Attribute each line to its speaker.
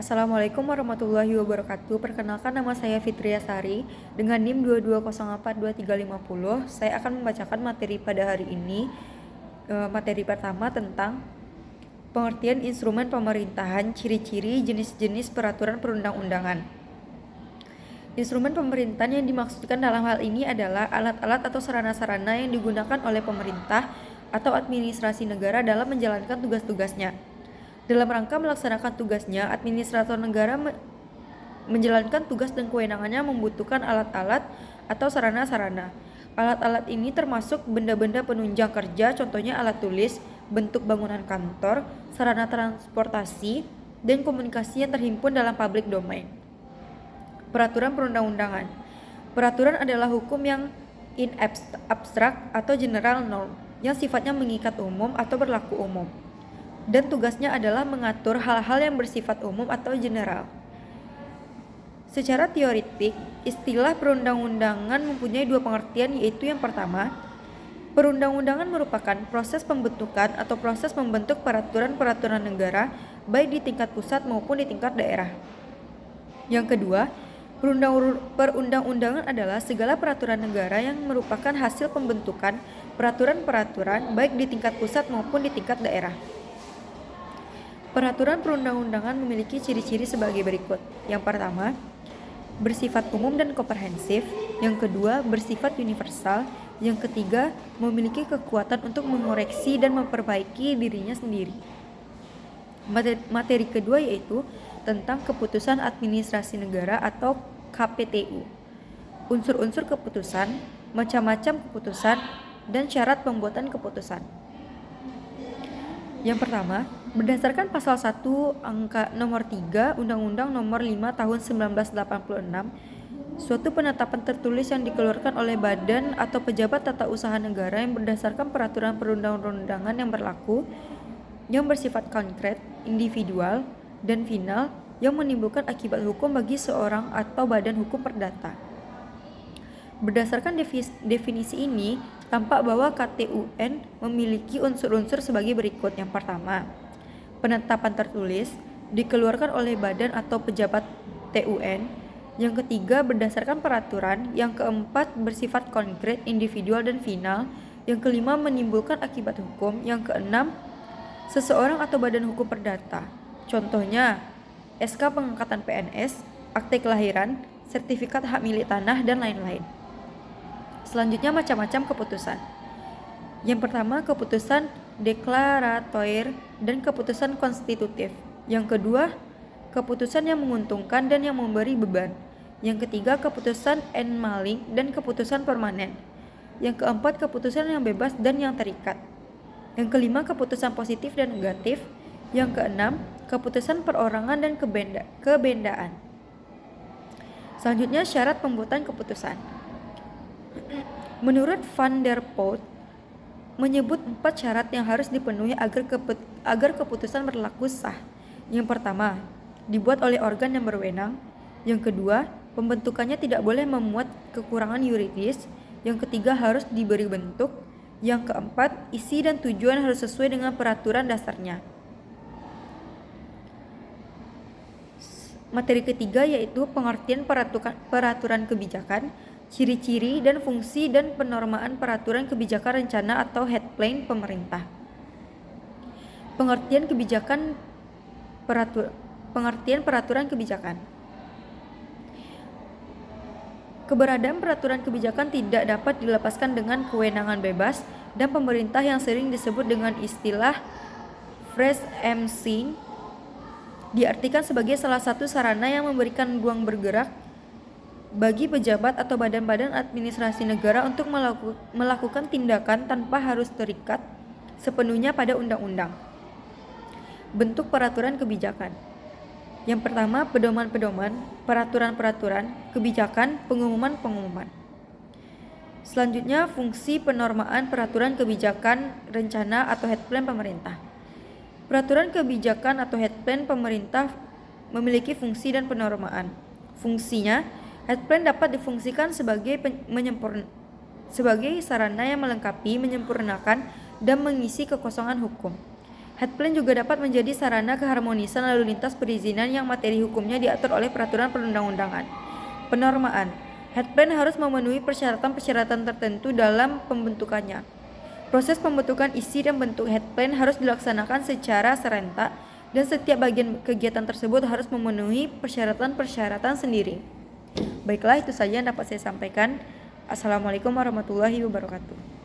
Speaker 1: Assalamualaikum warahmatullahi wabarakatuh. Perkenalkan, nama saya Fitria Sari dengan NIM 22042350. Saya akan membacakan materi pada hari ini. Materi pertama tentang pengertian instrumen pemerintahan, ciri-ciri, jenis-jenis peraturan perundang-undangan. Instrumen pemerintahan yang dimaksudkan dalam hal ini adalah alat-alat atau sarana-sarana yang digunakan oleh pemerintah atau administrasi negara dalam menjalankan tugas-tugasnya. Dalam rangka melaksanakan tugasnya, administrator negara menjalankan tugas dan kewenangannya membutuhkan alat-alat atau sarana-sarana. Alat-alat ini termasuk benda-benda penunjang kerja, contohnya alat tulis, bentuk bangunan kantor, sarana transportasi, dan komunikasi yang terhimpun dalam public domain. Peraturan perundang-undangan. Peraturan adalah hukum yang in abstract atau general norm, yang sifatnya mengikat umum atau berlaku umum, dan tugasnya adalah mengatur hal-hal yang bersifat umum atau general. Secara teoretik, istilah perundang-undangan mempunyai dua pengertian, yaitu yang pertama, perundang-undangan merupakan proses pembentukan atau proses membentuk peraturan-peraturan negara baik di tingkat pusat maupun di tingkat daerah. Yang kedua, perundang-undangan adalah segala peraturan negara yang merupakan hasil pembentukan peraturan-peraturan baik di tingkat pusat maupun di tingkat daerah. Peraturan perundang-undangan memiliki ciri-ciri sebagai berikut. Yang pertama, bersifat umum dan komprehensif. Yang kedua, bersifat universal. Yang ketiga, memiliki kekuatan untuk mengoreksi dan memperbaiki dirinya sendiri. Materi kedua yaitu tentang keputusan administrasi negara atau KPTU. Unsur-unsur keputusan, macam-macam keputusan, dan syarat pembuatan keputusan. Yang pertama, berdasarkan pasal 1 angka nomor 3 Undang-Undang nomor 5 tahun 1986, suatu penetapan tertulis yang dikeluarkan oleh badan atau pejabat tata usaha negara yang berdasarkan peraturan perundang-undangan yang berlaku, yang bersifat konkret, individual, dan final, yang menimbulkan akibat hukum bagi seorang atau badan hukum perdata. Berdasarkan definisi ini, tampak bahwa KTUN memiliki unsur-unsur sebagai berikut. Yang pertama, penetapan tertulis dikeluarkan oleh badan atau pejabat TUN. Yang ketiga, berdasarkan peraturan. Yang keempat, bersifat konkret, individual, dan final. Yang kelima, menimbulkan akibat hukum. Yang keenam, seseorang atau badan hukum perdata. Contohnya, SK pengangkatan PNS, akte kelahiran, sertifikat hak milik tanah, dan lain-lain. Selanjutnya, macam-macam keputusan. Yang pertama, keputusan deklaratoir dan keputusan konstitutif. Yang kedua, keputusan yang menguntungkan dan yang memberi beban. Yang ketiga, keputusan en maling dan keputusan permanen. Yang keempat, keputusan yang bebas dan yang terikat. Yang kelima, keputusan positif dan negatif. Yang keenam, keputusan perorangan dan kebendaan. Selanjutnya, syarat pembuatan keputusan. Menurut Van der Poot, menyebut 4 syarat yang harus dipenuhi agar keputusan berlaku sah. Yang pertama, dibuat oleh organ yang berwenang. Yang kedua, pembentukannya tidak boleh memuat kekurangan yuridis. Yang ketiga, harus diberi bentuk. Yang keempat, isi dan tujuan harus sesuai dengan peraturan dasarnya. Materi ketiga yaitu pengertian peraturan kebijakan, ciri-ciri dan fungsi dan penormaan peraturan kebijakan rencana atau head plan pemerintah. Pengertian peraturan kebijakan. Keberadaan peraturan kebijakan tidak dapat dilepaskan dengan kewenangan bebas, dan pemerintah yang sering disebut dengan istilah fresh MC diartikan sebagai salah satu sarana yang memberikan ruang bergerak bagi pejabat atau badan-badan administrasi negara untuk melakukan tindakan tanpa harus terikat sepenuhnya pada undang-undang. Bentuk peraturan kebijakan. Yang pertama, pedoman-pedoman, peraturan-peraturan, kebijakan, pengumuman-pengumuman. Selanjutnya, fungsi penormaan peraturan kebijakan rencana atau head plan pemerintah. Peraturan kebijakan atau head plan pemerintah memiliki fungsi dan penormaan. Fungsinya, head plan dapat difungsikan sebagai sarana yang melengkapi, menyempurnakan, dan mengisi kekosongan hukum. Head plan juga dapat menjadi sarana keharmonisan lalu lintas perizinan yang materi hukumnya diatur oleh peraturan perundang-undangan. Penormaan. Head plan harus memenuhi persyaratan-persyaratan tertentu dalam pembentukannya. Proses pembentukan isi dan bentuk head plan harus dilaksanakan secara serentak dan setiap bagian kegiatan tersebut harus memenuhi persyaratan-persyaratan sendiri. Baiklah, itu saja yang dapat saya sampaikan. Assalamualaikum warahmatullahi wabarakatuh.